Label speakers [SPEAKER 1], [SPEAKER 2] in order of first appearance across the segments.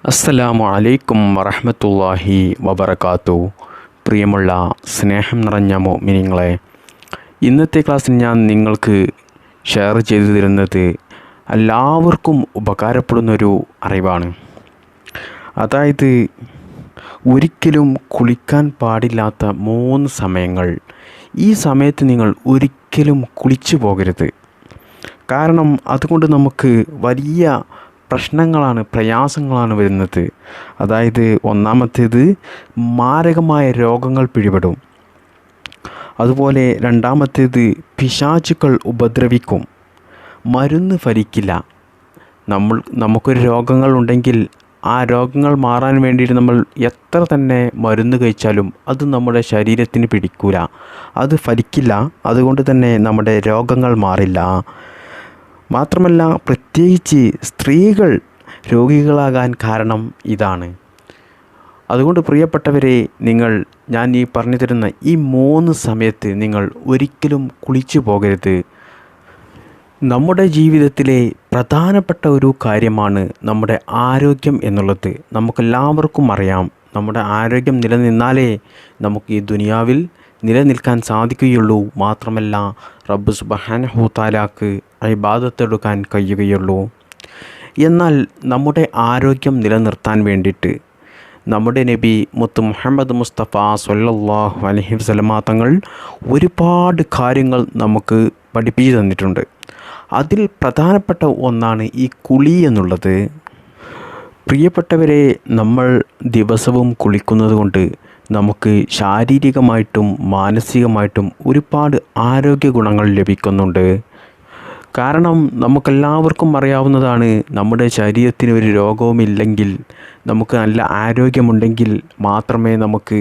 [SPEAKER 1] അസ്സലാമു അലൈക്കും വറഹ്മത്തുള്ളാഹി വബറകാത്തു. പ്രിയമുള്ള സ്നേഹം നിറഞ്ഞ മുഅ്മിനീങ്ങളെ, ഇന്നത്തെ ക്ലാസ്സിൽ ഞാൻ നിങ്ങൾക്ക് ഷെയർ ചെയ്തു തരുന്നത് എല്ലാവർക്കും ഉപകാരപ്പെടുന്നൊരു അറിവാണ്. അതായത് ഒരിക്കലും കുളിക്കാൻ പാടില്ലാത്ത 3 സമയങ്ങൾ. ഈ സമയത്ത് നിങ്ങൾ ഒരിക്കലും കുളിച്ചു പോകരുത്. കാരണം അതുകൊണ്ട് നമുക്ക് വലിയ പ്രയാസങ്ങളാണ് വരുന്നത്. അതായത് ഒന്നാമത്തേത് മാരകമായ രോഗങ്ങൾ പിടിപെടും. അതുപോലെ രണ്ടാമത്തേത് പിശാചുക്കൾ ഉപദ്രവിക്കും. മരുന്ന് ഫലിക്കില്ല. നമുക്കൊരു രോഗങ്ങൾ ഉണ്ടെങ്കിൽ ആ രോഗങ്ങൾ മാറാൻ വേണ്ടിയിട്ട് നമ്മൾ എത്ര തന്നെ മരുന്ന് കഴിച്ചാലും അത് നമ്മുടെ ശരീരത്തിന് പിടിക്കൂല, അത് ഫലിക്കില്ല. അതുകൊണ്ട് തന്നെ നമ്മുടെ രോഗങ്ങൾ മാറില്ല. മാത്രമല്ല, പ്രത്യേകിച്ച് സ്ത്രീകൾ രോഗികളാകാൻ കാരണം ഇതാണ്. അതുകൊണ്ട് പ്രിയപ്പെട്ടവരെ, ഞാൻ ഈ പറഞ്ഞു തരുന്ന ഈ 3 സമയത്ത് നിങ്ങൾ ഒരിക്കലും കുളിച്ചു പോകരുത്. നമ്മുടെ ജീവിതത്തിലെ പ്രധാനപ്പെട്ട ഒരു കാര്യമാണ് നമ്മുടെ ആരോഗ്യം എന്നുള്ളത്. നമുക്കെല്ലാവർക്കും അറിയാം, നമ്മുടെ ആരോഗ്യം നിലനിന്നാലേ നമുക്ക് ഈ ദുനിയാവിൽ നിലനിൽക്കാൻ സാധിക്കുകയുള്ളൂ. മാത്രമല്ല, റബ്ബ് സുബ്ഹാനഹു തആലക്ക് ഇബാദത്തെടുക്കാൻ കഴിയുകയുള്ളൂ. എന്നാൽ നമ്മുടെ ആരോഗ്യം നിലനിർത്താൻ വേണ്ടിയിട്ട് നമ്മുടെ നബി മുത്ത് മുഹമ്മദ് മുസ്തഫ സ്വല്ലല്ലാഹു അലൈഹി വസല്ലമ തങ്ങൾ ഒരുപാട് കാര്യങ്ങൾ നമുക്ക് പഠിപ്പിച്ചു തന്നിട്ടുണ്ട്. അതിൽ പ്രധാനപ്പെട്ട ഒന്നാണ് ഈ കുളി എന്നുള്ളത്. പ്രിയപ്പെട്ടവരെ, നമ്മൾ ദിവസവും കുളിക്കുന്നത് കൊണ്ട് നമുക്ക് ശാരീരികമായിട്ടും മാനസികമായിട്ടും ഒരുപാട് ആരോഗ്യ ഗുണങ്ങൾ ലഭിക്കുന്നുണ്ട്. കാരണം നമുക്കെല്ലാവർക്കും അറിയാവുന്നതാണ്, നമ്മുടെ ശരീരത്തിന് ഒരു രോഗവുമില്ലെങ്കിൽ, നമുക്ക് നല്ല ആരോഗ്യമുണ്ടെങ്കിൽ മാത്രമേ നമുക്ക്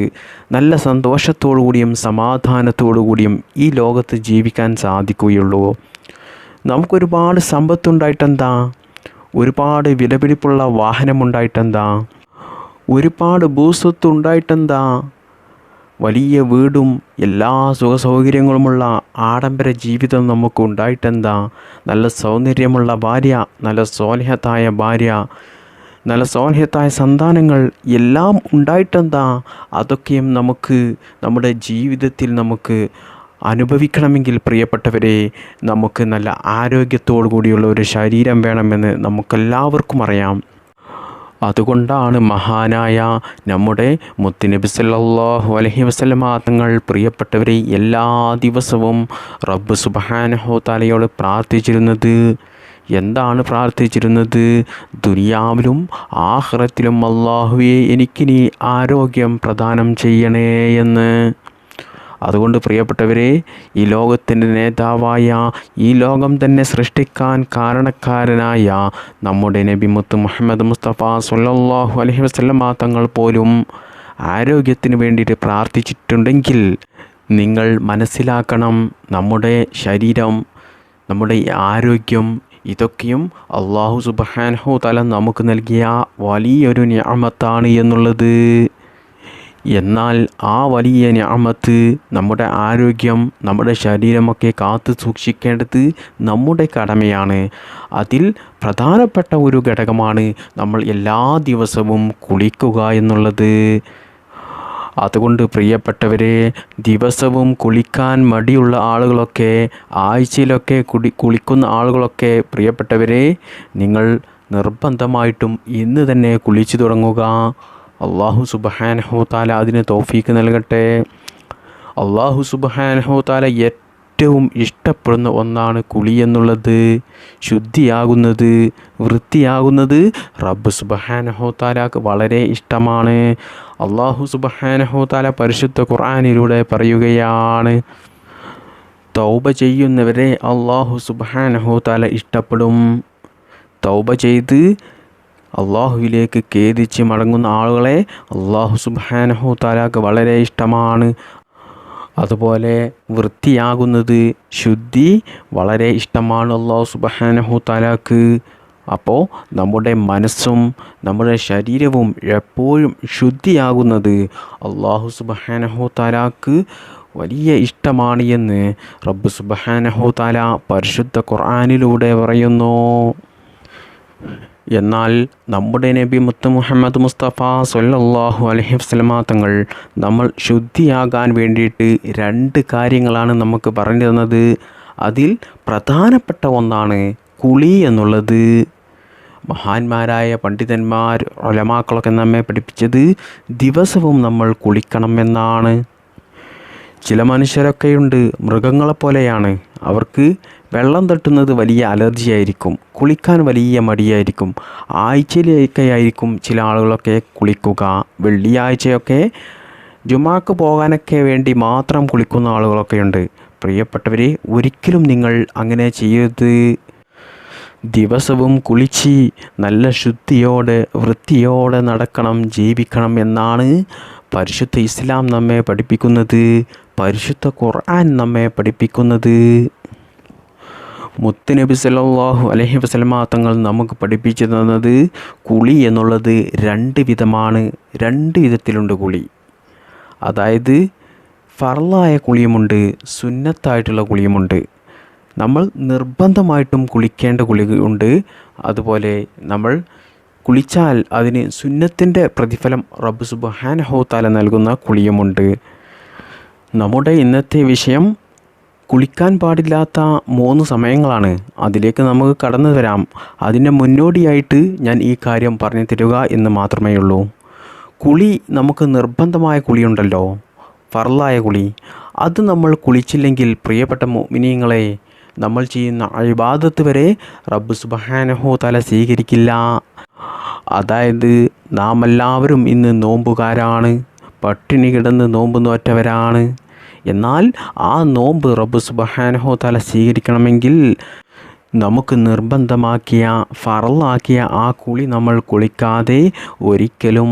[SPEAKER 1] നല്ല സന്തോഷത്തോടു കൂടിയും സമാധാനത്തോടു കൂടിയും ഈ ലോകത്ത് ജീവിക്കാൻ സാധിക്കുകയുള്ളൂ. നമുക്കൊരുപാട് സമ്പത്തുണ്ടായിട്ടെന്താ, ഒരുപാട് വിലപിടിപ്പുള്ള വാഹനമുണ്ടായിട്ടെന്താ, ഒരുപാട് ഭൂസ്വത്ത് ഉണ്ടായിട്ടെന്താ, വലിയ വീടും എല്ലാ സുഖസൗകര്യങ്ങളുമുള്ള ആഡംബര ജീവിതം നമുക്ക് ഉണ്ടായിട്ടെന്താ, നല്ല സൗന്ദര്യമുള്ള ഭാര്യ, നല്ല സ്വാലിഹത്തായ സന്താനങ്ങൾ എല്ലാം ഉണ്ടായിട്ടെന്താ. അതൊക്കെയും നമുക്ക് നമ്മുടെ ജീവിതത്തിൽ നമുക്ക് അനുഭവിക്കണമെങ്കിൽ പ്രിയപ്പെട്ടവരെ, നമുക്ക് നല്ല ആരോഗ്യത്തോടു കൂടിയുള്ള ഒരു ശരീരം വേണമെന്ന് നമുക്കെല്ലാവർക്കും അറിയാം. അതുകൊണ്ടാണ് മഹാനായ നമ്മുടെ മുത്തുനബി സല്ലല്ലാഹു അലൈഹി വസല്ലമ തങ്ങൾ പ്രിയപ്പെട്ടവരെ എല്ലാ ദിവസവും റബ്ബ് സുബ്ഹാനഹു തആലയോട് പ്രാർത്ഥിച്ചിരുന്നത്. എന്താണ് പ്രാർത്ഥിച്ചിരുന്നത്? ദുനിയാവിലും ആഖിറത്തിലും അല്ലാഹുവേ, എനിക്കിനി ആരോഗ്യം പ്രദാനം ചെയ്യണേ എന്ന്. അതുകൊണ്ട് പ്രിയപ്പെട്ടവരെ, ഈ ലോകത്തിൻ്റെ നേതാവായ, ഈ ലോകം തന്നെ സൃഷ്ടിക്കാൻ കാരണക്കാരനായ നമ്മുടെ നബി മുത്ത് മുഹമ്മദ് മുസ്തഫ സ്വല്ലല്ലാഹു അലൈഹി വസല്ലമ തങ്ങൾ പോലും ആരോഗ്യത്തിന് വേണ്ടിയിട്ട് പ്രാർത്ഥിച്ചിട്ടുണ്ടെങ്കിൽ നിങ്ങൾ മനസ്സിലാക്കണം, നമ്മുടെ ശരീരം, നമ്മുടെ ആരോഗ്യം, ഇതൊക്കെയും അല്ലാഹു സുബ്ഹാനഹു തആല നമുക്ക് നൽകിയ വലിയൊരു നിഅമത്താണ് എന്നുള്ളത്. എന്നാൽ ആ വലിയ നിഅമത്ത്, നമ്മുടെ ആരോഗ്യം, നമ്മുടെ ശരീരമൊക്കെ കാത്തു സൂക്ഷിക്കേണ്ടത് നമ്മുടെ കടമയാണ്. അതിൽ പ്രധാനപ്പെട്ട ഒരു ഘടകമാണ് നമ്മൾ എല്ലാ ദിവസവും കുളിക്കുക എന്നുള്ളത്. അതുകൊണ്ട് പ്രിയപ്പെട്ടവരെ, ദിവസവും കുളിക്കാൻ മടിയുള്ള ആളുകളൊക്കെ, ആഴ്ചയിലൊക്കെ കുളിക്കുന്ന ആളുകളൊക്കെ, പ്രിയപ്പെട്ടവരെ, നിങ്ങൾ നിർബന്ധമായിട്ടും ഇന്ന് തന്നെ കുളിച്ചു തുടങ്ങുക. അല്ലാഹു സുബ്ഹാനഹു തആല അതിന് തൗഫീക്ക് നൽകട്ടെ. അല്ലാഹു സുബ്ഹാനഹു തആല ഏറ്റവും ഇഷ്ടപ്പെടുന്ന ഒന്നാണ് കുളി എന്നുള്ളത്. ശുദ്ധിയാകുന്നത്, വൃത്തിയാകുന്നത് റബ്ബ് സുബ്ഹാനഹു തആലക്ക് വളരെ ഇഷ്ടമാണ്. അല്ലാഹു സുബ്ഹാനഹു തആല പരിശുദ്ധ ഖുർആനിലൂടെ പറയുകയാണ്, തൗബ ചെയ്യുന്നവരെ അല്ലാഹു സുബ്ഹാനഹു തആല ഇഷ്ടപ്പെടും. തൗബ ചെയ്ത് അള്ളാഹുവിലേക്ക് ഖേദിച്ച് മടങ്ങുന്ന ആളുകളെ അല്ലാഹു സുബ്ഹാനഹു തആലക്ക് വളരെ ഇഷ്ടമാണ്. അതുപോലെ വൃത്തിയാകുന്നത്, ശുദ്ധി വളരെ ഇഷ്ടമാണ് അല്ലാഹു സുബ്ഹാനഹു തആലക്ക്. അപ്പോൾ നമ്മുടെ മനസ്സും നമ്മുടെ ശരീരവും എപ്പോഴും ശുദ്ധിയാകുന്നത് അല്ലാഹു സുബ്ഹാനഹു തആലക്ക് വലിയ ഇഷ്ടമാണ് എന്ന് റബ്ബ് സുബ്ഹാനഹു തആല പരിശുദ്ധ ഖുർആനിലൂടെ പറയുന്നു. എന്നാൽ നമ്മുടെ നബി മുത്ത് മുഹമ്മദ് മുസ്തഫ സ്വല്ലല്ലാഹു അലൈഹി വസല്ലമ തങ്ങൾ നമ്മൾ ശുദ്ധിയാകാൻ വേണ്ടിയിട്ട് 2 കാര്യങ്ങളാണ് നമുക്ക് പറഞ്ഞു തന്നത്. അതിൽ പ്രധാനപ്പെട്ട ഒന്നാണ് കുളി എന്നുള്ളത്. മഹാന്മാരായ പണ്ഡിതന്മാർ ഉലമാക്കളൊക്കെ നമ്മെ പഠിപ്പിച്ചത് ദിവസവും നമ്മൾ കുളിക്കണമെന്നാണ്. ചില മനുഷ്യരൊക്കെയുണ്ട്, മൃഗങ്ങളെപ്പോലെയാണ്. അവർക്ക് വെള്ളം തട്ടുന്നത് വലിയ അലർജി ആയിരിക്കും, കുളിക്കാൻ വലിയ മടിയായിരിക്കും. ആഴ്ചയിലേക്കായിരിക്കും ചില ആളുകളൊക്കെ കുളിക്കുക. വെള്ളിയാഴ്ചയൊക്കെ ജുമാക്ക് പോകാനൊക്കെ വേണ്ടി മാത്രം കുളിക്കുന്ന ആളുകളൊക്കെയുണ്ട്. പ്രിയപ്പെട്ടവരെ, ഒരിക്കലും നിങ്ങൾ അങ്ങനെ ചെയ്യരുത്. ദിവസവും കുളിച്ച് നല്ല ശുദ്ധിയോടെ വൃത്തിയോടെ നടക്കണം, ജീവിക്കണം എന്നാണ് പരിശുദ്ധ ഇസ്ലാം നമ്മെ പഠിപ്പിക്കുന്നത്, പരിശുദ്ധ ഖുർആൻ നമ്മെ പഠിപ്പിക്കുന്നത്. മുത്തുനബി സല്ലല്ലാഹു അലൈഹി വസല്ലമ തങ്ങൾ നമുക്ക് പഠിപ്പിച്ചു തന്നത് കുളി എന്നുള്ളത് 2 വിധമാണ്. 2 വിധത്തിലുണ്ട് കുളി. അതായത് ഫർളായ കുളിയുമുണ്ട്, സുന്നത്തായിട്ടുള്ള കുളിയുമുണ്ട്. നമ്മൾ നിർബന്ധമായിട്ടും കുളിക്കേണ്ട കുളിയുണ്ട്. അതുപോലെ നമ്മൾ കുളിച്ചാൽ അതിന് സുന്നത്തിൻ്റെ പ്രതിഫലം റബ്ബ് സുബ്ഹാനഹു തആല നൽകുന്ന കുളിയുമുണ്ട്. നമ്മുടെ ഇന്നത്തെ വിഷയം കുളിക്കാൻ പാടില്ലാത്ത 3 സമയങ്ങളാണ്. അതിലേക്ക് നമുക്ക് കടന്നു വരാം. അതിന് മുന്നോടിയായിട്ട് ഞാൻ ഈ കാര്യം പറഞ്ഞു തരിക എന്ന് മാത്രമേ ഉള്ളൂ. കുളി, നമുക്ക് നിർബന്ധമായ കുളിയുണ്ടല്ലോ, ഫർളായ കുളി. അത് നമ്മൾ കുളിച്ചില്ലെങ്കിൽ പ്രിയപ്പെട്ട മുഅ്മിനീങ്ങളെ, നമ്മൾ ചെയ്യുന്ന ഇബാദത്ത് വരെ റബ്ബ് സുബ്ഹാനഹു തആല സ്വീകരിക്കില്ല. അതായത് നാം എല്ലാവരും ഇന്ന് നോമ്പുകാരാണ്, പട്ടിണി കിടന്ന് നോമ്പ് നോറ്റവരാണ്. എന്നാൽ ആ നോമ്പ് റബ്ബ് സുബ്ഹാനഹു തആല സ്വീകരിക്കണമെങ്കിൽ നമുക്ക് നിർബന്ധമാക്കിയ ഫർളാക്കിയ ആ കുളി നമ്മൾ കുളിക്കാതെ ഒരിക്കലും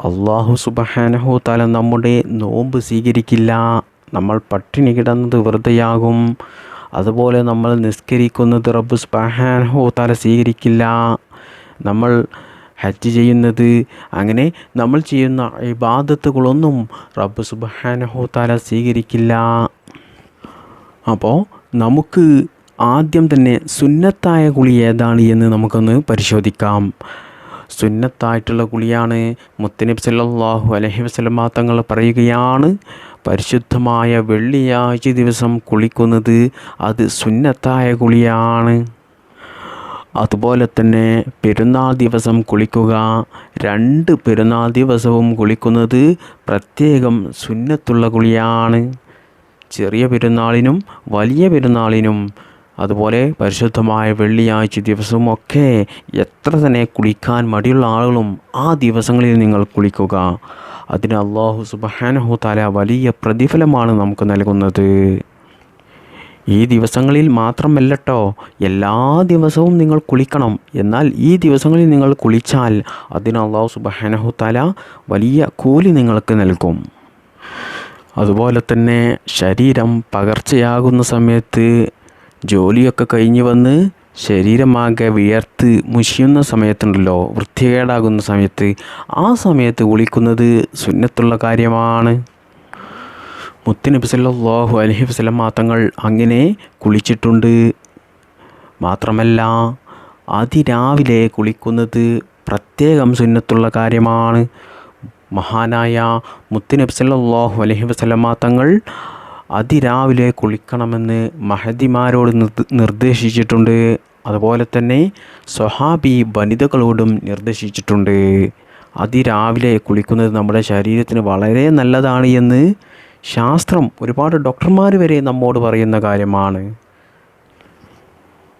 [SPEAKER 1] അല്ലാഹു സുബ്ഹാനഹു തആല നമ്മുടെ നോമ്പ് സ്വീകരിക്കില്ല. നമ്മൾ പട്ടിണി കിടന്നത് വെറുതെയാകും. അതുപോലെ നമ്മൾ നിസ്കരിക്കുന്നത് റബ്ബ് സുബ്ഹാനഹു തആല സ്വീകരിക്കില്ല. നമ്മൾ ഹജ്ജ് ചെയ്യുന്നത്, അങ്ങനെ നമ്മൾ ചെയ്യുന്ന ഇബാദത്തുകളൊന്നും റബ്ബ് സുബ്ഹാനഹു തആല സ്വീകരിക്കില്ല. അപ്പോൾ നമുക്ക് ആദ്യം തന്നെ സുന്നത്തായ കുളി ഏതാണ് എന്ന് നമുക്കൊന്ന് പരിശോധിക്കാം. സുന്നത്തായിട്ടുള്ള കുളിയാണ് മുത്തുനബി സല്ലല്ലാഹു അലൈഹി വസല്ലമ തങ്ങൾ പറയുകയാണ്, പരിശുദ്ധമായ വെള്ളിയാഴ്ച ദിവസം കുളിക്കുന്നത് അത് സുന്നത്തായ കുളിയാണ്. അതുപോലെ തന്നെ പെരുന്നാൾ ദിവസം കുളിക്കുക, 2 പെരുന്നാൾ ദിവസവും കുളിക്കുന്നത് പ്രത്യേകം സുന്നത്തുള്ള കുളിയാണ്. ചെറിയ പെരുന്നാളിനും വലിയ പെരുന്നാളിനും അതുപോലെ പരിശുദ്ധമായ വെള്ളിയാഴ്ച ദിവസവും ഒക്കെ എത്ര തന്നെ കുളിക്കാൻ മടിയുള്ള ആളുകളും ആ ദിവസങ്ങളിൽ നിങ്ങൾ കുളിക്കുക. അതിന് അല്ലാഹു സുബ്ഹാനഹു തആല വലിയ പ്രതിഫലമാണ് നമുക്ക് നൽകുന്നത്. ഈ ദിവസങ്ങളിൽ മാത്രമല്ലട്ടോ, എല്ലാ ദിവസവും നിങ്ങൾ കുളിക്കണം. എന്നാൽ ഈ ദിവസങ്ങളിൽ നിങ്ങൾ കുളിച്ചാൽ അതിന് അല്ലാഹു സുബ്ഹാനഹു തആല വലിയ കൂലി നിങ്ങൾക്ക് നൽകും. അതുപോലെ തന്നെ ശരീരം പകർച്ചയാകുന്ന സമയത്ത്, ജോലിയൊക്കെ കഴിഞ്ഞ് വന്ന് ശരീരമാകെ വിയർത്ത് മുഷിയുന്ന സമയത്തുണ്ടല്ലോ, വൃത്തികേടാകുന്ന സമയത്ത്, ആ സമയത്ത് കുളിക്കുന്നത് സുന്നത്തുള്ള കാര്യമാണ്. മുത്തുനബി സല്ലല്ലാഹു അലൈഹി വസല്ലമ തങ്ങൾ അങ്ങനെ കുളിച്ചിട്ടുണ്ട്. മാത്രമല്ല അതിരാവിലെ കുളിക്കുന്നത് പ്രത്യേകം സുന്നത്തുള്ള കാര്യമാണ്. മഹാനായ മുത്തുനബി സല്ലല്ലാഹു അലൈഹി വസല്ലമ തങ്ങൾ അതിരാവിലെ കുളിക്കണമെന്ന് മഹദിമാരോട് നിർദ്ദേശിച്ചിട്ടുണ്ട്. അതുപോലെ തന്നെ സ്വഹാബി വനിതകളോടും നിർദ്ദേശിച്ചിട്ടുണ്ട്. അതിരാവിലെ കുളിക്കുന്നത് നമ്മുടെ ശരീരത്തിന് വളരെ നല്ലതാണ് എന്ന് ശാസ്ത്രം, ഒരുപാട് ഡോക്ടർമാർ വരെ നമ്മോട് പറയുന്ന കാര്യമാണ്.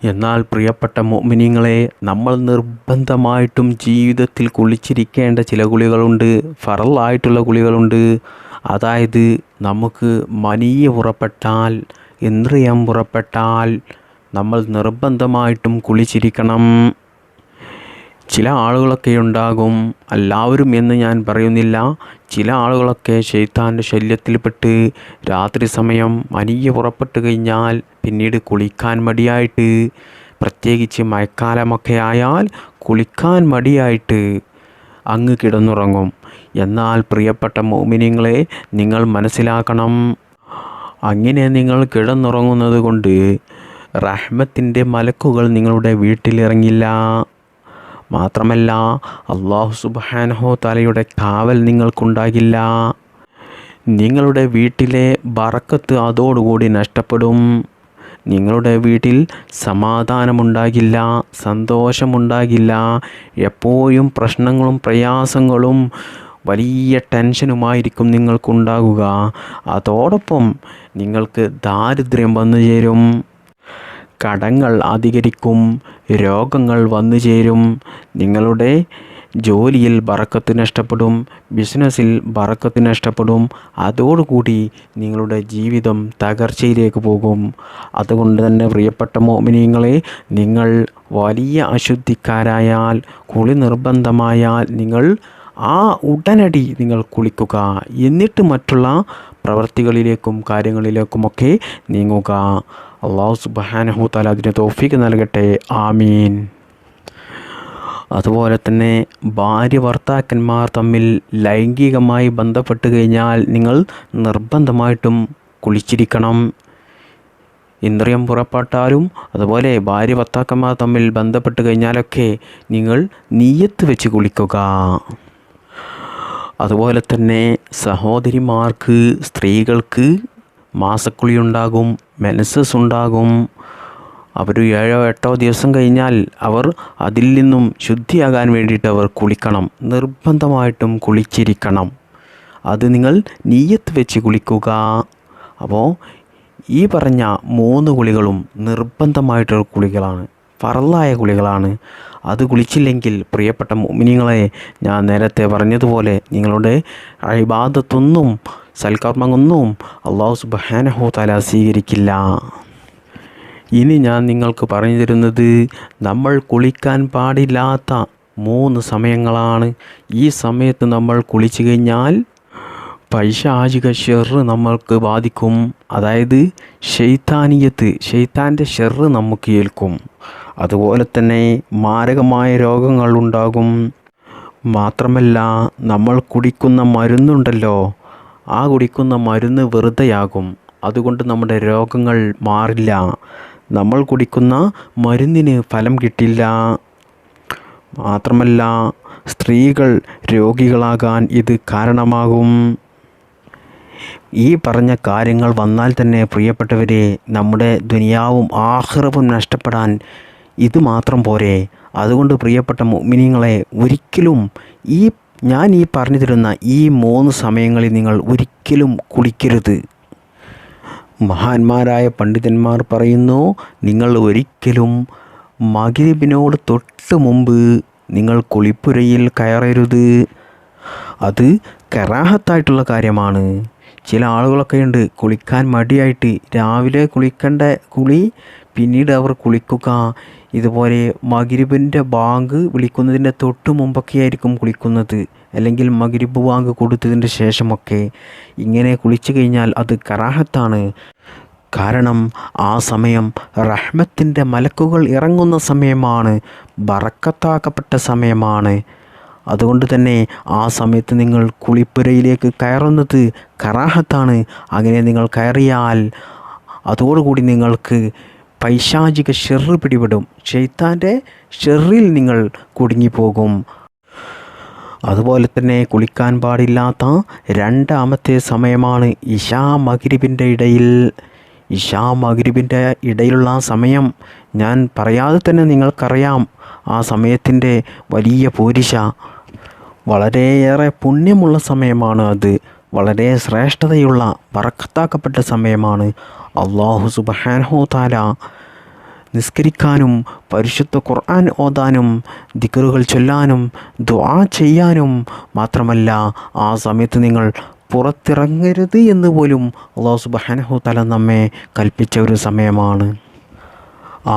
[SPEAKER 1] എന്നാൽ പ്രിയപ്പെട്ട മുഅ്മിനീങ്ങളെ, നമ്മൾ നിർബന്ധമായിട്ടും ജീവിതത്തിൽ കുളിച്ചിരിക്കേണ്ട ചില കുളികളുണ്ട്, ഫർളായിട്ടുള്ള കുളികളുണ്ട്. അതായത് നമുക്ക് മനീയ പുറപ്പെട്ടാൽ, ഇന്ദ്രിയം പുറപ്പെട്ടാൽ നമ്മൾ നിർബന്ധമായിട്ടും കുളിച്ചിരിക്കണം. ചില ആളുകളൊക്കെ ഉണ്ടാകും, എല്ലാവരും എന്ന് ഞാൻ പറയുന്നില്ല, ചില ആളുകളൊക്കെ ശൈത്താൻ്റെ ശല്യത്തിൽപ്പെട്ട് രാത്രി സമയം മനീയ പുറപ്പെട്ട് കഴിഞ്ഞാൽ പിന്നീട് കുളിക്കാൻ മടിയായിട്ട്, പ്രത്യേകിച്ച് മഴക്കാലമൊക്കെ ആയാൽ കുളിക്കാൻ മടിയായിട്ട് അങ്ങ് കിടന്നുറങ്ങും. എന്നാൽ പ്രിയപ്പെട്ട മുഅ്മിനീങ്ങളെ, നിങ്ങൾ മനസ്സിലാക്കണം, അങ്ങനെ നിങ്ങൾ കിടന്നുറങ്ങുന്നത് കൊണ്ട് റഹ്മത്തിൻ്റെ മലക്കുകൾ നിങ്ങളുടെ വീട്ടിലിറങ്ങില്ല. മാത്രമല്ല അല്ലാഹു സുബ്ഹാനഹു തആലയുടെ കാവൽ നിങ്ങൾക്കുണ്ടാകില്ല. നിങ്ങളുടെ വീട്ടിലെ ബറക്കത്ത് അതോടുകൂടി നഷ്ടപ്പെടും. നിങ്ങളുടെ വീട്ടിൽ സമാധാനമുണ്ടാകില്ല, സന്തോഷമുണ്ടാകില്ല. എപ്പോഴും പ്രശ്നങ്ങളും പ്രയാസങ്ങളും വലിയ ടെൻഷനുമായിരിക്കും നിങ്ങൾക്കുണ്ടാകുക. അതോടൊപ്പം നിങ്ങൾക്ക് ദാരിദ്ര്യം വന്നു ചേരും, കടങ്ങൾ അധികരിക്കും, രോഗങ്ങൾ വന്നു ചേരും. നിങ്ങളുടെ ജോലിയിൽ ബറക്കത്ത് നഷ്ടപ്പെടും, ബിസിനസ്സിൽ ബറക്കത്ത് നഷ്ടപ്പെടും. അതോടുകൂടി നിങ്ങളുടെ ജീവിതം തകർച്ചയിലേക്ക് പോകും. അതുകൊണ്ട് തന്നെ പ്രിയപ്പെട്ട മുഅ്മിനീങ്ങളെ, നിങ്ങൾ വലിയ അശുദ്ധിക്കാരായാൽ, കുളി നിർബന്ധമായാൽ നിങ്ങൾ ഉടനടി നിങ്ങൾ കുളിക്കുക. എന്നിട്ട് മറ്റുള്ള പ്രവൃത്തികളിലേക്കും കാര്യങ്ങളിലേക്കുമൊക്കെ നീങ്ങുക. അല്ലാഹു സുബ്ഹാനഹു തആല അതിന് തൗഫീഖ് നൽകട്ടെ. ആമീൻ. അതുപോലെ തന്നെ ഭാര്യ ഭർത്താക്കന്മാർ തമ്മിൽ ലൈംഗികമായി ബന്ധപ്പെട്ട് കഴിഞ്ഞാൽ നിങ്ങൾ നിർബന്ധമായിട്ടും കുളിച്ചിരിക്കണം. ഇന്ദ്രിയം പുറപ്പെട്ടാലും അതുപോലെ ഭാര്യ ഭർത്താക്കന്മാർ തമ്മിൽ ബന്ധപ്പെട്ട് കഴിഞ്ഞാലൊക്കെ നിങ്ങൾ നിയ്യത്ത് വെച്ച് കുളിക്കുക. അതുപോലെ തന്നെ സഹോദരിമാർക്ക്, സ്ത്രീകൾക്ക് മാസക്കുളി ഉണ്ടാകും, മെൻസസ് ഉണ്ടാകും. അവർ 7-8 ദിവസം കഴിഞ്ഞാൽ അവർ അതിൽ നിന്നും ശുദ്ധിയാകാൻ വേണ്ടിയിട്ട് അവർ കുളിക്കണം. നിർബന്ധമായിട്ടും കുളിച്ചിരിക്കണം. അത് നിങ്ങൾ നിയ്യത്ത് വെച്ച് കുളിക്കുക. അപ്പോൾ ഈ പറഞ്ഞ 3 കുളികളും നിർബന്ധമായിട്ടുള്ള കുളികളാണ്, ഫർളായ കുളികളാണ്. അത് കുളിച്ചില്ലെങ്കിൽ പ്രിയപ്പെട്ട മുഅ്മിനീങ്ങളെ, ഞാൻ നേരത്തെ പറഞ്ഞതുപോലെ നിങ്ങളുടെ ഇബാദത്തൊന്നും സൽക്കർമ്മങ്ങളൊന്നും അല്ലാഹു സുബ്ഹാനഹു തആല സ്വീകരിക്കില്ല. ഇനി ഞാൻ നിങ്ങൾക്ക് പറഞ്ഞു തരുന്നത് നമ്മൾ കുളിക്കാൻ പാടില്ലാത്ത 3 സമയങ്ങളാണ്. ഈ സമയത്ത് നമ്മൾ കുളിച്ചു കഴിഞ്ഞാൽ പൈശാചിക ഷെറ് നമ്മൾക്ക് ബാധിക്കും. അതായത് ഷെയ്ത്താൻ്റെ ഷെറ് നമുക്ക് ഏൽക്കും. അതുപോലെ തന്നെ മാരകമായ രോഗങ്ങൾ ഉണ്ടാകും. മാത്രമല്ല നമ്മൾ കുടിക്കുന്ന മരുന്നുണ്ടല്ലോ, ആ കുടിക്കുന്ന മരുന്ന് വെറുതെയാകും. അതുകൊണ്ട് നമ്മുടെ രോഗങ്ങൾ മാറില്ല. നമ്മൾ കുടിക്കുന്ന മരുന്നിന് ഫലം കിട്ടില്ല. മാത്രമല്ല സ്ത്രീകൾ രോഗികളാകാൻ ഇത് കാരണമാകും. ഈ പറഞ്ഞ കാര്യങ്ങൾ വന്നാൽ തന്നെ പ്രിയപ്പെട്ടവരെ, നമ്മുടെ ദുനിയാവും ആഖിറവും നഷ്ടപ്പെടാൻ ഇത് മാത്രം പോരെ. അതുകൊണ്ട് പ്രിയപ്പെട്ട മുഅ്മിനീങ്ങളെ, ഒരിക്കലും ഞാൻ പറഞ്ഞു തരുന്ന ഈ 3 സമയങ്ങളിൽ നിങ്ങൾ ഒരിക്കലും കുളിക്കരുത്. മഹാന്മാരായ പണ്ഡിതന്മാർ പറയുന്നു, നിങ്ങൾ ഒരിക്കലും മഗ്‌രിബിനോട് തൊട്ട് മുമ്പ് നിങ്ങൾ കുളിപ്പുരയിൽ കയറരുത്. അത് കറാഹത്തായിട്ടുള്ള കാര്യമാണ്. ചില ആളുകളൊക്കെ ഉണ്ട് കുളിക്കാൻ മടിയായിട്ട് രാവിലെ കുളിക്കേണ്ട കുളി പിന്നീട് അവർ കുളിക്കുക. ഇതുപോലെ മഗ്‌രിബിൻ്റെ ബാങ്ക് വിളിക്കുന്നതിൻ്റെ തൊട്ട് മുമ്പൊക്കെ ആയിരിക്കും കുളിക്കുന്നത്, അല്ലെങ്കിൽ മഗ്‌രിബ് ബാങ്ക് കൊടുത്തതിൻ്റെ ശേഷമൊക്കെ. ഇങ്ങനെ കുളിച്ചു കഴിഞ്ഞാൽ അത് കറാഹത്താണ്. കാരണം ആ സമയം റഹ്മത്തിൻ്റെ മലക്കുകൾ ഇറങ്ങുന്ന സമയമാണ്, ബറക്കത്താക്കപ്പെട്ട സമയമാണ്. അതുകൊണ്ട് തന്നെ ആ സമയത്ത് നിങ്ങൾ കുളിപ്പുരയിലേക്ക് കയറുന്നത് കറാഹത്താണ്. അങ്ങനെ നിങ്ങൾ കയറിയാൽ അതോടുകൂടി നിങ്ങൾക്ക് പൈശാചിക ഷെറ് പിടിപെടും. ശൈത്താൻ്റെ ഷെറിൽ നിങ്ങൾ കുടുങ്ങിപ്പോകും. അതുപോലെ തന്നെ കുളിക്കാൻ പാടില്ലാത്ത 2ാമത്തെ സമയമാണ് ഇശാ മഗ്‌രിബിൻ്റെ ഇടയിൽ. ഇശാ മഗ്‌രിബിൻ്റെ ഇടയിലുള്ള സമയം ഞാൻ പറയാതെ തന്നെ നിങ്ങൾക്കറിയാം. ആ സമയത്തിൻ്റെ വലിയ പോരിശ, വളരെയേറെ പുണ്യമുള്ള സമയമാണ്. അത് വളരെ ശ്രേഷ്ഠതയുള്ള ബറക്കത്താക്കപ്പെട്ട സമയമാണ്. അല്ലാഹു സുബ്ഹാനഹു തആല നിസ്കരിക്കാനും പരിശുദ്ധ ഖുർആൻ ഓതാനും ദിക്റുകൾ ചൊല്ലാനും ദുആ ചെയ്യാനും, മാത്രമല്ല ആ സമയത്ത് നിങ്ങൾ പുറത്തിറങ്ങരുത് എന്ന് പോലും അല്ലാഹു സുബ്ഹാനഹു തആല നമ്മെ കൽപ്പിച്ച ഒരു സമയമാണ്.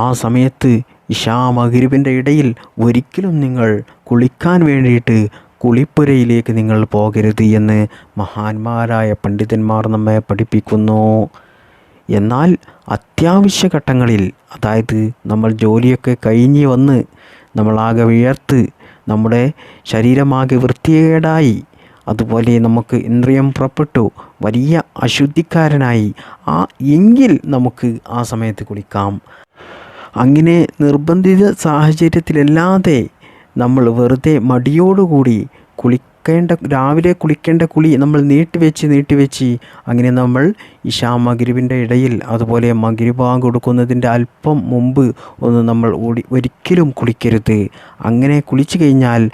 [SPEAKER 1] ആ സമയത്ത് ഇശാ മഗ്‌രിബിൻ്റെ ഇടയിൽ ഒരിക്കലും നിങ്ങൾ കുളിക്കാൻ വേണ്ടിയിട്ട് കുളിപ്പുരയിലേക്ക് നിങ്ങൾ പോകരുത് എന്ന് മഹാന്മാരായ പണ്ഡിതന്മാർ നമ്മെ പഠിപ്പിക്കുന്നു. എന്നാൽ അത്യാവശ്യ ഘട്ടങ്ങളിൽ, അതായത് നമ്മൾ ജോലിയൊക്കെ കഴിഞ്ഞ് വന്ന് നമ്മളാകെ വിയർത്ത് നമ്മുടെ ശരീരമാകെ വൃത്തികേടായി, അതുപോലെ നമുക്ക് ഇന്ദ്രിയം പുറപ്പെട്ടു, വലിയ അശുദ്ധിക്കാരനായി, എങ്കിൽ നമുക്ക് ആ സമയത്ത് കുളിക്കാം. അങ്ങനെ നിർബന്ധിത സാഹചര്യത്തിലല്ലാതെ നമ്മൾ വെറുതെ മടിയോടുകൂടി രാവിലെ കുളിക്കേണ്ട കുളി നമ്മൾ നീട്ടിവെച്ച് അങ്ങനെ നമ്മൾ ഇശാ മഗ്‌രിബിൻ്റെ ഇടയിൽ അതുപോലെ മഗ്‌രിബ് ബാങ്ക് കൊടുക്കുന്നതിൻ്റെ അല്പം മുമ്പ് ഒന്ന് നമ്മൾ ഒരിക്കലും കുളിക്കരുത്. അങ്ങനെ കുളിച്ചു കഴിഞ്ഞാൽ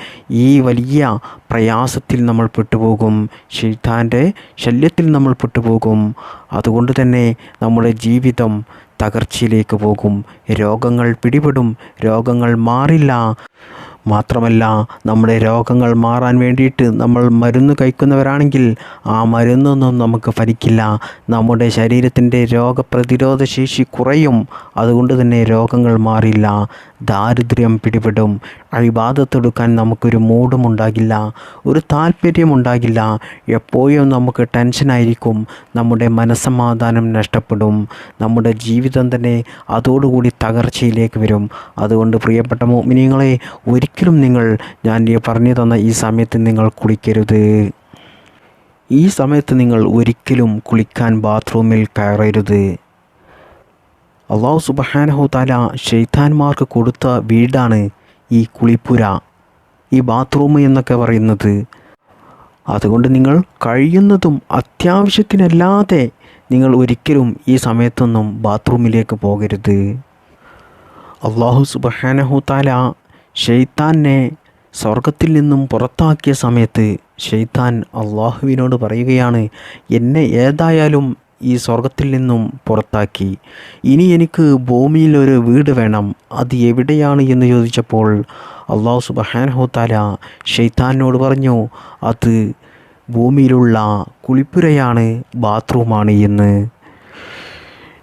[SPEAKER 1] ഈ വലിയ പ്രയാസത്തിൽ നമ്മൾ പെട്ടുപോകും, ശൈത്താൻ്റെ ശല്യത്തിൽ നമ്മൾ പെട്ടുപോകും. അതുകൊണ്ട് തന്നെ നമ്മുടെ ജീവിതം തകർച്ചയിലേക്ക് പോകും, രോഗങ്ങൾ പിടിപെടും, രോഗങ്ങൾ മാറില്ല. മാത്രമല്ല, നമ്മുടെ രോഗങ്ങൾ മാറാൻ വേണ്ടിയിട്ട് നമ്മൾ മരുന്ന് കഴിക്കുന്നവരാണെങ്കിൽ ആ മരുന്നൊന്നും നമുക്ക് ഫലിക്കില്ല. നമ്മുടെ ശരീരത്തിൻ്റെ രോഗപ്രതിരോധ ശേഷി കുറയും. അതുകൊണ്ട് തന്നെ രോഗങ്ങൾ മാറില്ല, ദാരിദ്ര്യം പിടിപെടും, ഇബാദത്തെടുക്കാൻ നമുക്കൊരു മൂഡും ഉണ്ടാകില്ല, ഒരു താല്പര്യം ഉണ്ടാകില്ല. എപ്പോഴും നമുക്ക് ടെൻഷനായിരിക്കും, നമ്മുടെ മനസ്സമാധാനം നഷ്ടപ്പെടും, നമ്മുടെ ജീവിതം തന്നെ അതോടുകൂടി തകർച്ചയിലേക്ക് വരും. അതുകൊണ്ട് പ്രിയപ്പെട്ട മുഅ്മിനീങ്ങളെ, ഒരിക്കലും ഞാൻ പറഞ്ഞു തന്ന ഈ സമയത്ത് നിങ്ങൾ കുളിക്കരുത്. ഈ സമയത്ത് നിങ്ങൾ ഒരിക്കലും കുളിക്കാൻ ബാത്റൂമിൽ കയറരുത്. അല്ലാഹു സുബ്ഹാനഹു തആല ശൈത്താന്മാർക്ക് കൊടുത്ത വീടാണ് ഈ കുളിപ്പുര, ഈ ബാത്റൂം എന്നൊക്കെ പറയുന്നത്. അതുകൊണ്ട് നിങ്ങൾ കഴിയുന്നതും അത്യാവശ്യത്തിനല്ലാതെ നിങ്ങൾ ഒരിക്കലും ഈ സമയത്തൊന്നും ബാത്റൂമിലേക്ക് പോകരുത്. അല്ലാഹു സുബ്ഹാനഹു തആല ശൈത്താനെ സ്വർഗത്തിൽ നിന്നും പുറത്താക്കിയ സമയത്ത് ശൈത്താൻ അള്ളാഹുവിനോട് പറയുകയാണ്, എന്നെ ഏതായാലും ഈ സ്വർഗത്തിൽ നിന്നും പുറത്താക്കി, ഇനി എനിക്ക് ഭൂമിയിൽ ഒരു വീട് വേണം, അത് എവിടെയാണ് എന്ന് ചോദിച്ചപ്പോൾ അല്ലാഹു സുബ്ഹാനഹു തആല ശൈത്താനോട് പറഞ്ഞു, അത് ഭൂമിയിലുള്ള കുളിപ്പുരയാണ്, ബാത്റൂമാണ് എന്ന്.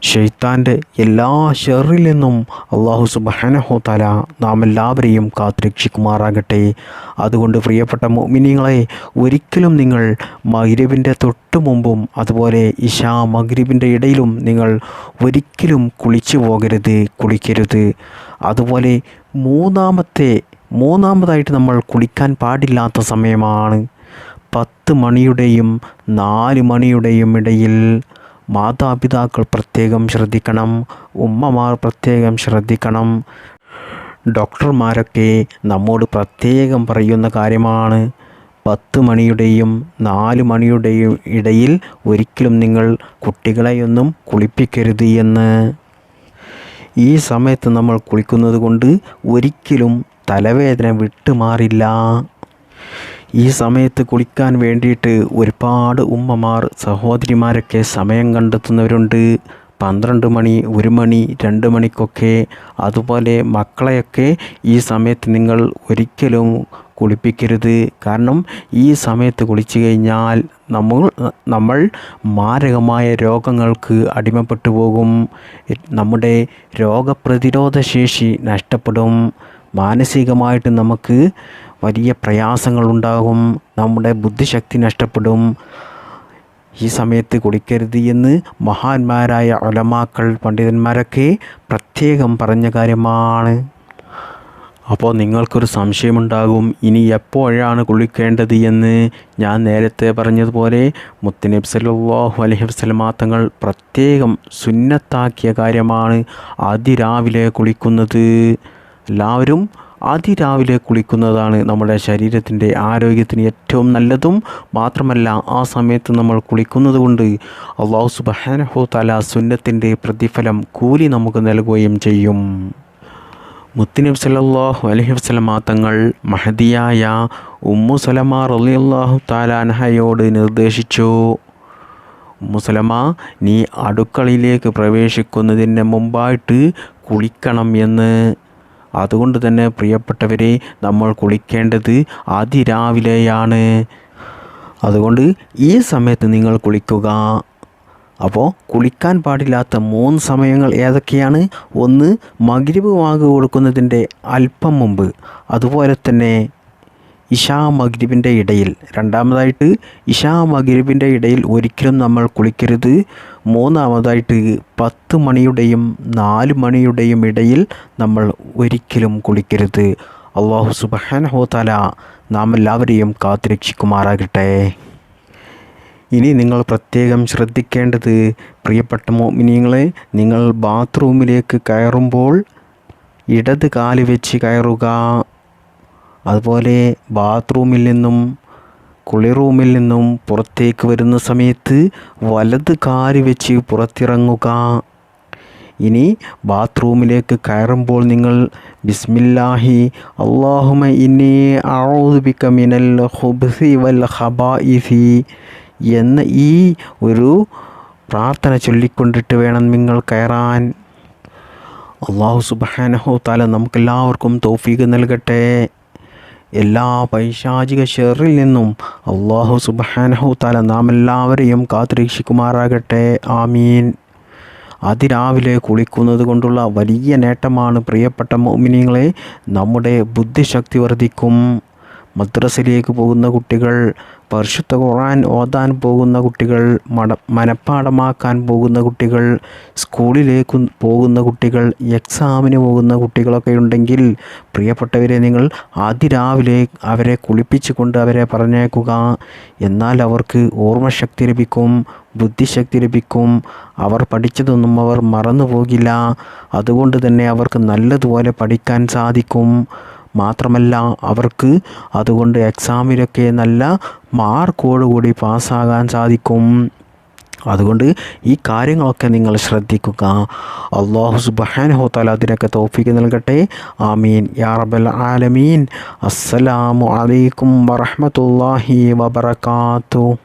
[SPEAKER 1] ശൈത്താൻ്റെ എല്ലാ ഷർറിൽ നിന്നും അല്ലാഹു സുബ്ഹാനഹു തആല നാം എല്ലാവരെയും കാത്തുരക്ഷിക്കുമാറാകട്ടെ. അതുകൊണ്ട് പ്രിയപ്പെട്ട മുഅ്മിനീങ്ങളെ, ഒരിക്കലും നിങ്ങൾ മഗ്‌രിബിൻ്റെ തൊട്ട് മുമ്പും അതുപോലെ ഇശാ മഗ്‌രിബിൻ്റെ ഇടയിലും നിങ്ങൾ ഒരിക്കലും കുളിക്കരുത്. അതുപോലെ മൂന്നാമതായിട്ട് നമ്മൾ കുളിക്കാൻ പാടില്ലാത്ത സമയമാണ് 10 മണിയുടെയും 4 മണിയുടെയും ഇടയിൽ. മാതാപിതാക്കൾ പ്രത്യേകം ശ്രദ്ധിക്കണം, ഉമ്മമാർ പ്രത്യേകം ശ്രദ്ധിക്കണം. ഡോക്ടർമാരൊക്കെ നമ്മോട് പ്രത്യേകം പറയുന്ന കാര്യമാണ്, 10 മണിയുടെയും 4 മണിയുടെയും ഇടയിൽ ഒരിക്കലും നിങ്ങൾ കുട്ടികളെയൊന്നും കുളിപ്പിക്കരുത് എന്ന്. ഈ സമയത്ത് നമ്മൾ കുളിക്കുന്നത് കൊണ്ട് ഒരിക്കലും തലവേദന വിട്ടുമാറില്ല. ഈ സമയത്ത് കുളിക്കാൻ വേണ്ടിയിട്ട് ഒരുപാട് ഉമ്മമാർ സഹോദരിമാരൊക്കെ സമയം കണ്ടെത്തുന്നവരുണ്ട്. 12 മണി, 1 മണി, 2 മണിക്കൊക്കെ. അതുപോലെ മക്കളെയൊക്കെ ഈ സമയത്ത് നിങ്ങൾ ഒരിക്കലും കുളിപ്പിക്കരുത്. കാരണം ഈ സമയത്ത് കുളിച്ചു കഴിഞ്ഞാൽ നമ്മൾ മാരകമായ രോഗങ്ങൾക്ക് അടിമപ്പെട്ടു പോകും, നമ്മുടെ രോഗപ്രതിരോധ ശേഷി നഷ്ടപ്പെടും, മാനസികമായിട്ട് നമുക്ക് വലിയ പ്രയാസങ്ങളുണ്ടാകും, നമ്മുടെ ബുദ്ധിശക്തി നഷ്ടപ്പെടും. ഈ സമയത്ത് കുളിക്കരുത് എന്ന് മഹാന്മാരായ ഉലമാക്കൾ, പണ്ഡിതന്മാരൊക്കെ പ്രത്യേകം പറഞ്ഞ കാര്യമാണ്. അപ്പോൾ നിങ്ങൾക്കൊരു സംശയമുണ്ടാകും, ഇനി എപ്പോഴാണ് കുളിക്കേണ്ടത് എന്ന്. ഞാൻ നേരത്തെ പറഞ്ഞതുപോലെ മുത്തുനബി സല്ലല്ലാഹു അലൈഹി വസല്ലം തങ്ങൾ പ്രത്യേകം സുന്നത്താക്കിയ കാര്യമാണ് അതിരാവിലെ കുളിക്കുന്നത്. എല്ലാവരും അതിരാവിലെ കുളിക്കുന്നതാണ് നമ്മുടെ ശരീരത്തിൻ്റെ ആരോഗ്യത്തിന് ഏറ്റവും നല്ലതും. മാത്രമല്ല, ആ സമയത്ത് നമ്മൾ കുളിക്കുന്നത് കൊണ്ട് അല്ലാഹു സുബ്ഹാനഹു തആല സുന്നത്തിൻ്റെ പ്രതിഫലം, കൂലി നമുക്ക് നൽകുകയും ചെയ്യും. മുത്തുനബി സല്ലല്ലാഹു അലൈഹി വസല്ലം തങ്ങൾ മഹദിയായ ഉമ്മു സലമ റളിയല്ലാഹു തആല അൻഹയോട് നിർദ്ദേശിച്ചു, ഉമ്മു സലമ, നീ അടുക്കളയിലേക്ക് പ്രവേശിക്കുന്നതിന് മുമ്പായിട്ട് കുളിക്കണം എന്ന്. അതുകൊണ്ട് തന്നെ പ്രിയപ്പെട്ടവരെ, നമ്മൾ കുളിക്കേണ്ടത് അതിരാവിലെയാണ്. അതുകൊണ്ട് ഈ സമയത്ത് നിങ്ങൾ കുളിക്കുക. അപ്പോൾ കുളിക്കാൻ പാടില്ലാത്ത 3 സമയങ്ങൾ ഏതൊക്കെയാണ്? ഒന്ന്, മഗ്‌രിബ് ബാങ്ക് കൊടുക്കുന്നതിൻ്റെ അല്പം മുമ്പ്, അതുപോലെ തന്നെ ഇശാ മഗ്‌രിബിൻ്റെ ഇടയിൽ. രണ്ടാമതായിട്ട് ഇശാ മഗ്‌രിബിൻ്റെ ഇടയിൽ ഒരിക്കലും നമ്മൾ കുളിക്കരുത്. മൂന്നാമതായിട്ട് 10 മണിയുടെയും 4 മണിയുടെയും ഇടയിൽ നമ്മൾ ഒരിക്കലും കുളിക്കരുത്. അല്ലാഹു സുബ്ഹാനഹു തആല നാം എല്ലാവരെയും കാത്തുരക്ഷിക്കുമാറാകട്ടെ. ഇനി നിങ്ങൾ പ്രത്യേകം ശ്രദ്ധിക്കേണ്ടത്, പ്രിയപ്പെട്ട മുഅ്മിനീങ്ങളെ, നിങ്ങൾ ബാത്റൂമിലേക്ക് കയറുമ്പോൾ ഇടത് കാല് വെച്ച് കയറുക. അതുപോലെ ബാത്റൂമിൽ നിന്നും കുളി റൂമിൽ നിന്നും പുറത്തേക്ക് വരുന്ന സമയത്ത് വലത് കാല് വെച്ച് പുറത്തിറങ്ങുക. ഇനി ബാത്റൂമിലേക്ക് കയറുമ്പോൾ നിങ്ങൾ ബിസ്മില്ലാഹി അല്ലാഹുമ്മ ഇന്നി അഊദു ബിക മിനൽ ഖുബ്സി വൽ ഖബായിസി എന്ന ഈ ഒരു പ്രാർത്ഥന ചൊല്ലിക്കൊണ്ടിട്ട് വേണം നിങ്ങൾ കയറാൻ. അല്ലാഹു സുബ്ഹാനഹു തആല നമുക്കെല്ലാവർക്കും തൗഫീഖ് നൽകട്ടെ. എല്ലാ പൈശാചിക ഷെറിൽ നിന്നും അല്ലാഹു സുബ്ഹാനഹു തആല നാം എല്ലാവരെയും കാത്തുരക്ഷിക്കുമാറാകട്ടെ. ആമീൻ. അതിരാവിലെ കുളിക്കുന്നത് കൊണ്ടുള്ള വലിയ നേട്ടമാണ് പ്രിയപ്പെട്ട മുഅ്മിനീങ്ങളെ. നമ്മുടെ ബുദ്ധിശക്തി വർദ്ധിക്കും. മദ്രസയിലേക്ക് പോകുന്ന കുട്ടികൾ, പരിശുദ്ധ ഖുർആൻ ഓതാൻ പോകുന്ന കുട്ടികൾ, മനപ്പാഠമാക്കാൻ പോകുന്ന കുട്ടികൾ, സ്കൂളിലേക്ക് പോകുന്ന കുട്ടികൾ, എക്സാമിന് പോകുന്ന കുട്ടികളൊക്കെ ഉണ്ടെങ്കിൽ പ്രിയപ്പെട്ടവരെ, നിങ്ങൾ അതിരാവിലെ അവരെ കുളിപ്പിച്ചുകൊണ്ട് അവരെ പറഞ്ഞേക്കുക. എന്നാൽ അവർക്ക് ഓർമ്മശക്തി ലഭിക്കും, ബുദ്ധിശക്തി ലഭിക്കും. അവർ പഠിച്ചതൊന്നും അവർ മറന്നു പോകില്ല. അതുകൊണ്ട് തന്നെ അവർക്ക് നല്ലതുപോലെ പഠിക്കാൻ സാധിക്കും. മാത്രമല്ല അവർക്ക് അതുകൊണ്ട് എക്സാമിലൊക്കെ നല്ല മാർക്കോടുകൂടി പാസ്സാകാൻ സാധിക്കും. അതുകൊണ്ട് ഈ കാര്യങ്ങളൊക്കെ നിങ്ങൾ ശ്രദ്ധിക്കുക. അല്ലാഹു സുബ്ഹാനഹു തആല അതിനൊക്കെ തൗഫീഖ് നൽകട്ടെ. ആമീൻ യാ റബ്ബൽ ആലമീൻ. അസ്സലാമു അലൈക്കും വറഹ്മത്തുള്ളാഹി വബറകാതുഹു.